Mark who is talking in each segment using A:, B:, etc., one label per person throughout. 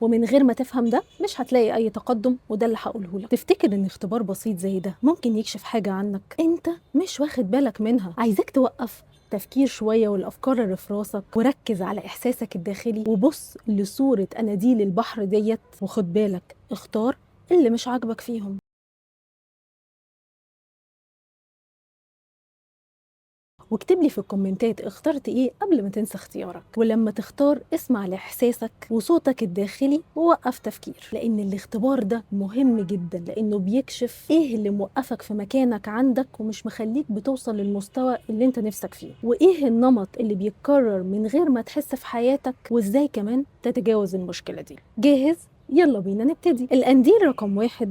A: ومن غير ما تفهم ده مش هتلاقي أي تقدم، وده اللي هقوله لك. تفتكر إن اختبار بسيط زي ده ممكن يكشف حاجة عنك أنت مش واخد بالك منها؟ عايزاك توقف تفكير شوية والأفكار اللي في راسك، وركز على إحساسك الداخلي، وبص لصورة أناديل البحر ديت، وخد بالك اختار اللي مش عاجبك فيهم. واكتب لي في الكومنتات اخترت ايه قبل ما تنسى اختيارك. ولما تختار اسمع لإحساسك وصوتك الداخلي، ووقف تفكير، لأن الاختبار ده مهم جدا، لأنه بيكشف ايه اللي موقفك في مكانك عندك ومش مخليك بتوصل للمستوى اللي انت نفسك فيه، وايه النمط اللي بيتكرر من غير ما تحس في حياتك، وازاي كمان تتجاوز المشكلة دي. جاهز؟ يلا بينا نبتدي. القنديل رقم 1،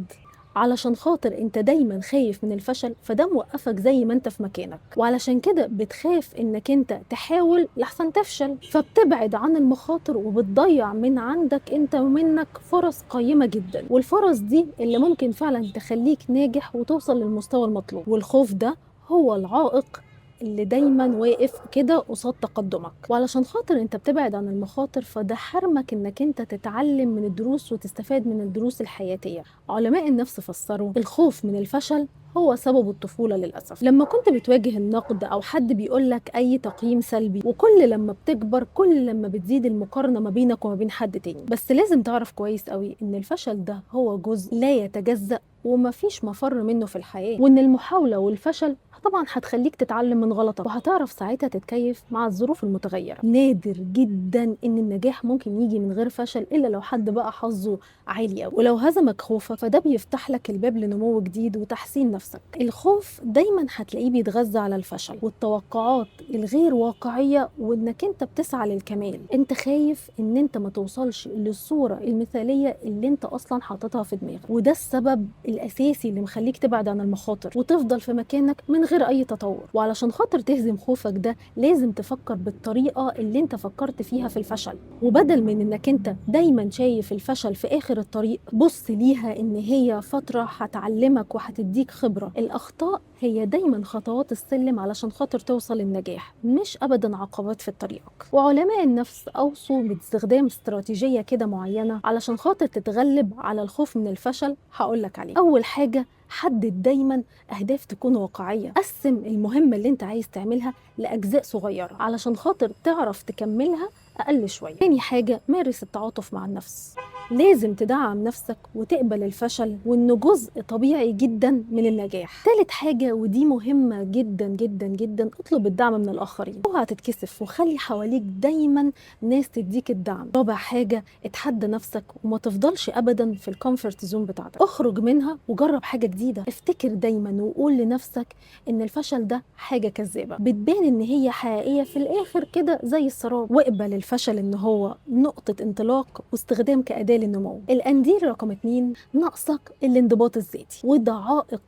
A: علشان خاطر انت دايما خايف من الفشل، فده موقفك زي ما انت في مكانك، وعلشان كده بتخاف انك انت تحاول لحسن تفشل، فبتبعد عن المخاطر وبتضيع من عندك انت ومنك فرص قيمة جدا، والفرص دي اللي ممكن فعلا تخليك ناجح وتوصل للمستوى المطلوب. والخوف ده هو العائق اللي دايما واقف كده قصاد تقدمك، وعلشان خاطر انت بتبعد عن المخاطر، فده حرمك انك انت تتعلم من الدروس وتستفاد من الدروس الحياتية. علماء النفس فسروا الخوف من الفشل هو سبب الطفولة للأسف. لما كنت بتواجه النقد أو حد بيقولك أي تقييم سلبي، وكل لما بتكبر كل لما بتزيد المقارنة ما بينك وما بين حد تاني. بس لازم تعرف كويس قوي إن الفشل ده هو جزء لا يتجزأ ومفيش مفر منه في الحياة، وإن المحاولة والفشل طبعا هتخليك تتعلم من غلطك، وهتعرف ساعتها تتكيف مع الظروف المتغيرة. نادر جدا ان النجاح ممكن يجي من غير فشل، الا لو حد بقى حظه عالي قوي. ولو هزمك خوفك فده بيفتح لك الباب لنمو جديد وتحسين نفسك. الخوف دايما هتلاقيه بيتغذى على الفشل والتوقعات الغير واقعية، وانك انت بتسعى للكمال. انت خايف ان انت ما توصلش للصورة المثالية اللي انت اصلا حاططها في دماغك، وده السبب الاساسي اللي مخليك تبعد عن المخاطر وتفضل في مكانك من غير اي تطور. وعلشان خاطر تهزم خوفك ده لازم تفكر بالطريقة اللي انت فكرت فيها في الفشل، وبدل من انك انت دايما شايف الفشل في اخر الطريق، بص ليها ان هي فترة هتعلمك وهتديك خبرة. الاخطاء هي دايما خطوات السلم علشان خاطر توصل للنجاح، مش ابدا عقبات في طريقك. وعلماء النفس اوصوا باستخدام استراتيجية كده معينة علشان خاطر تتغلب على الخوف من الفشل. هقولك عليه. اول حاجة، حدد دايما اهداف تكون واقعيه. قسم المهمه اللي انت عايز تعملها لاجزاء صغيره علشان خاطر تعرف تكملها اقل شويه. تاني حاجه، مارس التعاطف مع النفس. لازم تدعم نفسك وتقبل الفشل وانه جزء طبيعي جدا من النجاح. تالت حاجه ودي مهمه جدا جدا جدا، اطلب الدعم من الاخرين. اوعى تتكسف وخلي حواليك دايما ناس تديك الدعم. رابع حاجه، اتحدى نفسك وما تفضلش ابدا في الكومفورت زون بتاعتك، اخرج منها وجرب حاجه جديده. افتكر دايما وقول لنفسك ان الفشل ده حاجه كذابه بتبان ان هي حقيقيه في الاخر كده زي السراب، واقبل الفشل ان هو نقطه انطلاق واستخدام كأداة للنمو. القنديل رقم 2، ناقصك الانضباط الذاتي، وده عائق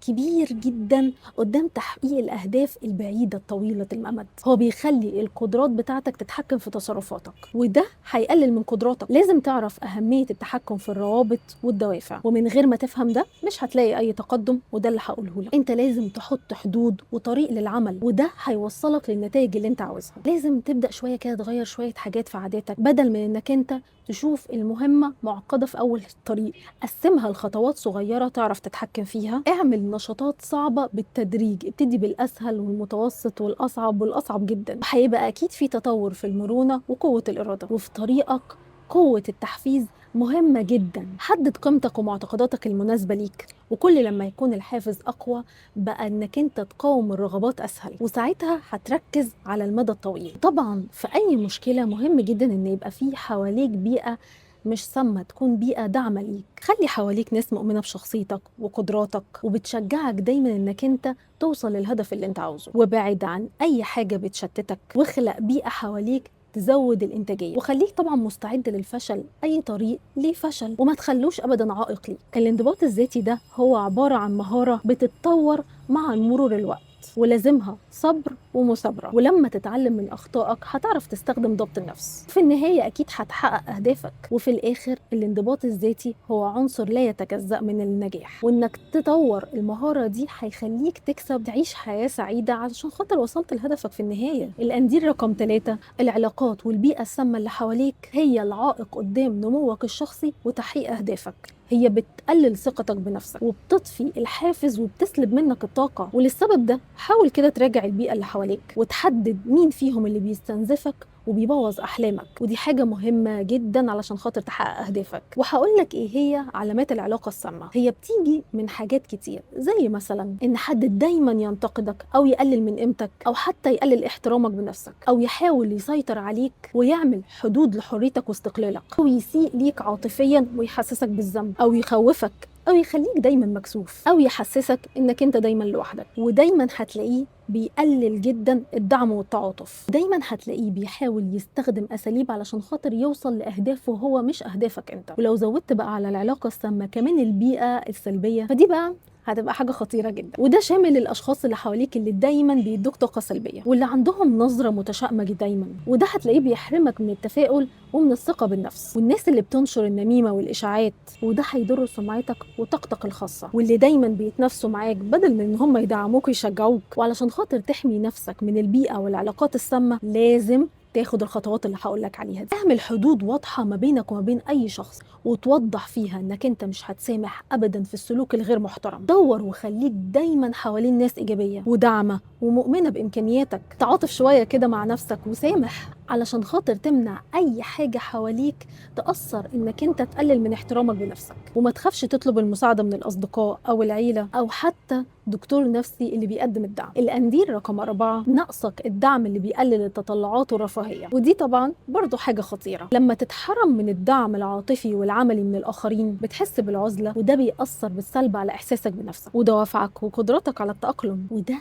A: كبير جدا قدام تحقيق الأهداف البعيدة الطويلة المدى. هو بيخلي القدرات بتاعتك تتحكم في تصرفاتك، وده هيقلل من قدراتك. لازم تعرف أهمية التحكم في الروابط والدوافع، ومن غير ما تفهم ده مش هتلاقي أي تقدم، وده اللي هقوله لك. انت لازم تحط حدود وطريق للعمل، وده هيوصلك للنتائج اللي انت عاوزها. لازم تبدأ شوية كده تغير شوية حاجات في عاداتك، بدل من انك انت تشوف المهمة معقدة في أول الطريق، قسمها لخطوات صغيرة تعرف تتحكم فيها. اعمل نشاطات صعبة بالتدريج، ابتدي بالأسهل والمتوسط والأصعب جدا، وهيبقى أكيد في تطور في المرونة وقوة الإرادة. وفي طريقك قوة التحفيز مهمة جدا. حدد قيمتك ومعتقداتك المناسبة ليك، وكل لما يكون الحافز أقوى بقى إنك أنت تقاوم الرغبات أسهل، وساعتها هتركز على المدى الطويل. طبعا في أي مشكلة مهم جدا إن يبقى في حواليك بيئة مش سامة، تكون بيئة داعمة ليك. خلي حواليك ناس مؤمنة بشخصيتك وقدراتك وبتشجعك دايما انك انت توصل للهدف اللي انت عاوزه، وبعد عن اي حاجة بتشتتك، واخلق بيئة حواليك تزود الانتاجيه. وخليك طبعا مستعد للفشل، اي طريق ليه فشل، وما تخلوش ابدا عائق ليك. الانضباط الذاتي ده هو عباره عن مهاره بتتطور مع مرور الوقت، ولازمها صبر ومثابرة، ولما تتعلم من أخطائك هتعرف تستخدم ضبط النفس. في النهاية أكيد هتحقق أهدافك. وفي الآخر الانضباط الذاتي هو عنصر لا يتجزأ من النجاح، وإنك تطور المهارة دي هيخليك تكسب تعيش حياة سعيدة علشان خاطر وصلت لهدفك في النهاية. القنديل رقم 3: العلاقات والبيئة السامة اللي حواليك هي العائق قدام نموك الشخصي وتحقيق أهدافك. هي بتقلل ثقتك بنفسك وبتطفي الحافز وبتسلب منك الطاقة. وللسبب ده حاول كده تراجع البيئة اللي حواليك وتحدد مين فيهم اللي بيستنزفك وبيبوظ أحلامك، ودي حاجة مهمة جدا علشان خاطر تحقق أهدافك. وهقولك إيه هي علامات العلاقة السامة. هي بتيجي من حاجات كتير، زي مثلا إن حد دايما ينتقدك أو يقلل من قيمتك أو حتى يقلل احترامك بنفسك، أو يحاول يسيطر عليك ويعمل حدود لحريتك واستقلالك، أو يسيء ليك عاطفيا ويحسسك بالذنب، أو يخوفك، أو يخليك دايما مكسوف، أو يحسسك إنك أنت دايما لوحدك. ودايما هتلاقيه بيقلل جدا الدعم والتعاطف. دايما هتلاقيه بيحاول يستخدم أساليب علشان خاطر يوصل لأهدافه هو مش أهدافك أنت. ولو زودت بقى على العلاقة السامة كمان البيئة السلبية، فدي بقى هتبقى حاجة خطيرة جدا. وده شامل الأشخاص اللي حواليك اللي دايما بيدوك طاقة سلبية واللي عندهم نظرة متشائمة دايما، وده هتلاقيه بيحرمك من التفاؤل ومن الثقة بالنفس. والناس اللي بتنشر النميمة والإشاعات، وده هيضر سمعتك وطاقتك الخاصة. واللي دايما بيتنافسوا معاك بدل من إن هم يدعموك ويشجعوك. وعلشان خاطر تحمي نفسك من البيئة والعلاقات السامة لازم تاخد الخطوات اللي هقولك عليها دي. اعمل حدود واضحة ما بينك وما بين أي شخص وتوضح فيها إنك أنت مش هتسامح أبدا في السلوك الغير محترم. دور وخليك دايما حوالين ناس إيجابية وداعمة ومؤمنة بإمكانياتك. تعاطف شوية كده مع نفسك وسامح علشان خاطر تمنع أي حاجة حواليك تأثر إنك أنت تقلل من احترامك بنفسك. وما تخافش تطلب المساعدة من الأصدقاء أو العيلة أو حتى دكتور نفسي اللي بيقدم الدعم. القنديل رقم 4: نقصك الدعم اللي بيقلل التطلعات والرفاهية. ودي طبعا برضو حاجة خطيرة. لما تتحرم من الدعم العاطفي والعملي من الآخرين بتحس بالعزلة، وده بيأثر بالسلب على إحساسك بنفسك ودوافعك وقدرتك على التأقلم. وده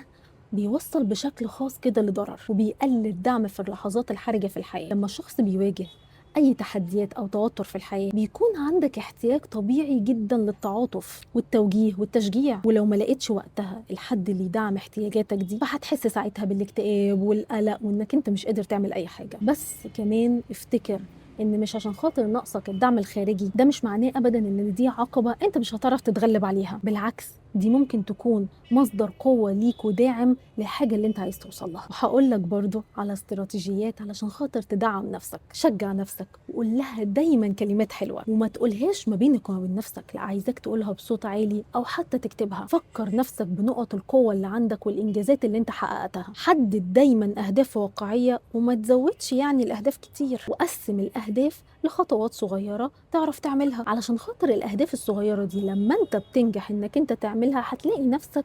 A: بيوصل بشكل خاص كده لضرر وبيقلل الدعم في اللحظات الحرجة في الحياة. لما الشخص بيواجه أي تحديات أو توتر في الحياة بيكون عندك احتياج طبيعي جدا للتعاطف والتوجيه والتشجيع. ولو ما لقيتش وقتها الحد اللي يدعم احتياجاتك دي فهتحس ساعتها بالاكتئاب والقلق وإنك أنت مش قادر تعمل أي حاجة. بس كمان افتكر إن مش عشان خاطر نقصك الدعم الخارجي ده مش معناه أبدا إن دي عقبة أنت مش هتعرف تتغلب عليها. بالعكس، دي ممكن تكون مصدر قوة ليك وداعم للحاجة اللي انت عايز توصل لها. وهقول لك برضو على استراتيجيات علشان خاطر تدعم نفسك. شجع نفسك وقول لها دايما كلمات حلوة، وما تقولهاش ما بينك وما بين نفسك، لا، عايزاك تقولها بصوت عالي او حتى تكتبها. فكر نفسك بنقط القوة اللي عندك والانجازات اللي انت حققتها. حدد دايما اهداف واقعية وما تزودش يعني الاهداف كتير، وقسم الاهداف لخطوات صغيرة تعرف تعملها. علشان خاطر الاهداف الصغيرة دي لما انت بتنجح انك انت تعملها هتلاقي نفسك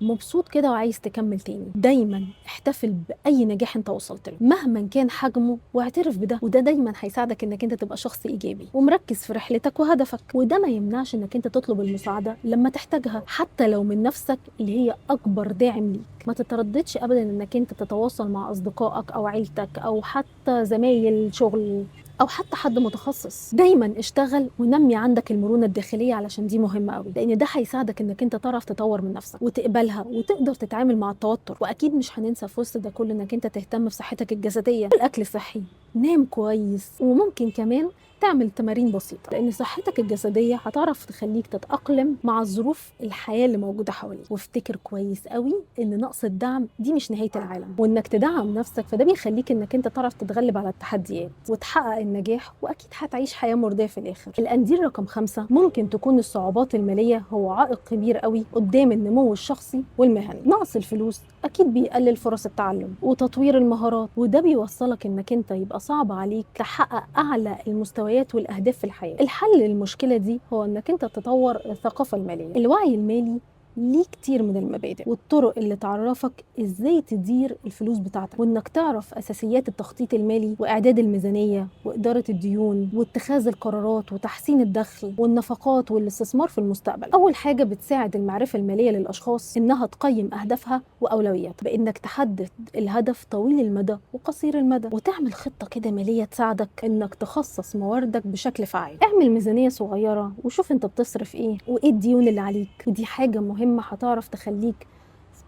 A: مبسوط كده وعايز تكمل تاني. دايما احتفل بأي نجاح انت وصلت له مهما كان حجمه واعترف بده، وده دايما هيساعدك انك انت تبقى شخص ايجابي ومركز في رحلتك وهدفك. وده ما يمنعش انك انت تطلب المساعدة لما تحتاجها حتى لو من نفسك اللي هي اكبر داعم ليك. ما تترددش ابدا انك انت تتواصل مع اصدقائك او عيلتك او حتى زمايل شغل او حتى حد متخصص. دايما اشتغل ونمي عندك المرونه الداخليه علشان دي مهمه قوي، لان ده هيساعدك انك انت تعرف تطور من نفسك وتقبلها وتقدر تتعامل مع التوتر. واكيد مش هننسى في وسط ده كله انك انت تهتم بصحتك الجسديه، الاكل صحي، نام كويس، وممكن كمان تعمل تمارين بسيطة، لأن صحتك الجسدية هتعرف تخليك تتأقلم مع الظروف الحياة اللي موجودة حواليك. وافتكر كويس قوي إن نقص الدعم دي مش نهاية العالم، وإنك تدعم نفسك فده بيخليك إنك أنت تعرف تتغلب على التحديات وتحقق النجاح، وأكيد هتعيش حياة مرضية في الآخر. القنديل رقم 5: ممكن تكون الصعوبات المالية هو عائق كبير قوي قدام النمو الشخصي والمهني. نقص الفلوس أكيد بيقلل فرص التعلم وتطوير المهارات، وده بيوصلك إنك أنت يبقى صعب عليك تحقق أعلى المستويات والاهداف في الحياه. الحل للمشكله دي هو انك انت تطور الثقافه الماليه. الوعي المالي ليه كتير من المبادئ والطرق اللي تعرفك ازاي تدير الفلوس بتاعتك، وانك تعرف اساسيات التخطيط المالي واعداد الميزانيه واداره الديون واتخاذ القرارات وتحسين الدخل والنفقات والاستثمار في المستقبل. اول حاجه بتساعد المعرفه الماليه للاشخاص انها تقيم اهدافها واولوياتها بانك تحدد الهدف طويل المدى وقصير المدى، وتعمل خطه كده ماليه تساعدك انك تخصص مواردك بشكل فعال. اعمل ميزانيه صغيره وشوف انت بتصرف ايه وايه الديون اللي عليك، ودي حاجه مهمة هتعرف تخليك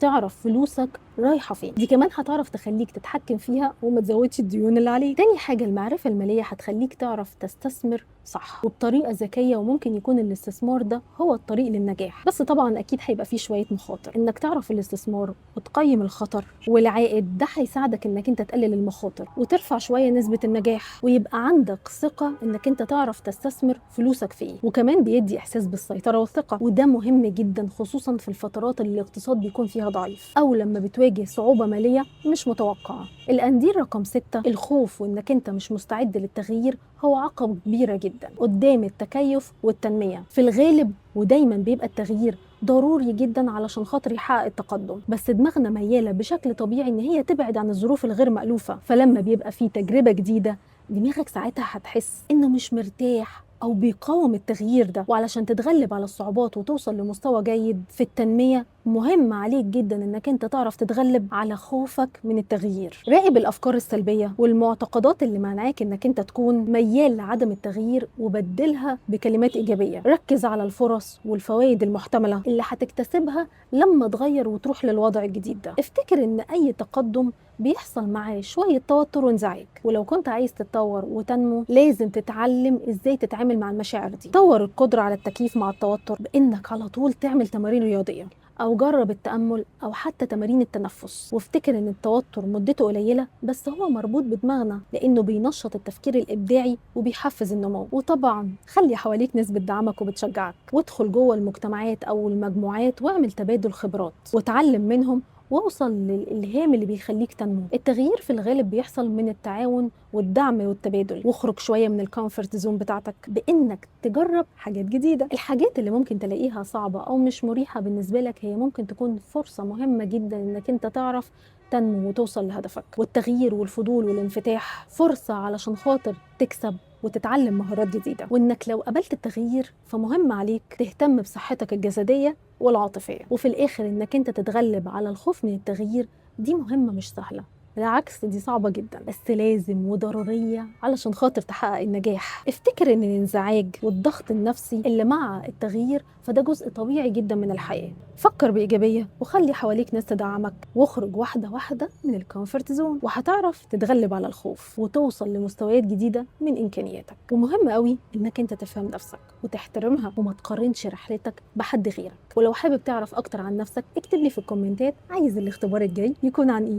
A: تعرف فلوسك رايحة فين. دي كمان هتعرف تخليك تتحكم فيها وما تزودش الديون اللي عليك. تاني حاجة، المعرفة المالية هتخليك تعرف تستثمر صح وبطريقة ذكية، وممكن يكون الاستثمار ده هو الطريق للنجاح. بس طبعا أكيد هيبقى فيه شوية مخاطر. إنك تعرف الاستثمار وتقيم الخطر والعائد ده هيساعدك إنك أنت تقلل المخاطر وترفع شوية نسبة النجاح، ويبقى عندك ثقة إنك أنت تعرف تستثمر فلوسك فيه. وكمان بيدي إحساس بالسيطرة والثقة، وده مهم جدا خصوصا في الفترات اللي الاقتصاد بيكون فيها ضعيف أو لما بتواجه صعوبة مالية مش متوقعة. القنديل رقم 6، الخوف وإنك أنت مش مستعد للتغيير، هو عقبة كبيرة جدا قدام التكيف والتنمية في الغالب. ودايما بيبقى التغيير ضروري جدا علشان خاطر يحقق التقدم، بس دماغنا ميالة بشكل طبيعي إن هي تبعد عن الظروف الغير مألوفة. فلما بيبقى فيه تجربة جديدة، دماغك ساعتها هتحس إنه مش مرتاح أو بيقاوم التغيير ده. وعلشان تتغلب على الصعوبات وتوصل لمستوى جيد في التنمية، مهم عليك جدا انك انت تعرف تتغلب على خوفك من التغيير. راقب الافكار السلبيه والمعتقدات اللي مانعاك انك انت تكون ميال لعدم التغيير، وبدلها بكلمات ايجابيه. ركز على الفرص والفوائد المحتمله اللي هتكتسبها لما تغير وتروح للوضع الجديد ده. افتكر ان اي تقدم بيحصل معاه شوية توتر وانزعاج، ولو كنت عايز تتطور وتنمو لازم تتعلم ازاي تتعامل مع المشاعر دي. طور القدرة على التكييف مع التوتر بانك على طول تعمل تمارين رياضية أو جرب التأمل أو حتى تمارين التنفس. وافتكر إن التوتر مدته قليلة، بس هو مربوط بدماغنا لأنه بينشط التفكير الإبداعي وبيحفز النمو. وطبعا خلي حواليك ناس بتدعمك وبتشجعك، وادخل جوه المجتمعات أو المجموعات واعمل تبادل خبرات وتعلم منهم، واوصل للإلهام اللي بيخليك تنمو. التغيير في الغالب بيحصل من التعاون والدعم والتبادل. واخرج شوية من الكومفورت زون بتاعتك بإنك تجرب حاجات جديدة. الحاجات اللي ممكن تلاقيها صعبة أو مش مريحة بالنسبة لك هي ممكن تكون فرصة مهمة جدا إنك أنت تعرف تنمو وتوصل لهدفك. والتغيير والفضول والانفتاح فرصة علشان خاطر تكسب وتتعلم مهارات جديدة. وإنك لو قبلت التغيير فمهم عليك تهتم بصحتك الجسدية والعاطفية. وفي الآخر إنك أنت تتغلب على الخوف من التغيير، دي مهمة مش سهلة، بالعكس دي صعبة جدا، بس لازم وضرورية علشان خاطر تحقق النجاح. افتكر ان الانزعاج والضغط النفسي اللي مع التغيير فده جزء طبيعي جدا من الحياة. فكر بإيجابية وخلي حواليك ناس تدعمك، واخرج واحدة واحدة من الكومفورت زون، وهتعرف تتغلب على الخوف وتوصل لمستويات جديدة من إمكانياتك. ومهم قوي انك انت تفهم نفسك وتحترمها وما تقارنش رحلتك بحد غيرك. ولو حابب تعرف اكتر عن نفسك اكتب لي في الكومنتات عايز الاختبار الجاي يكون عن ايه.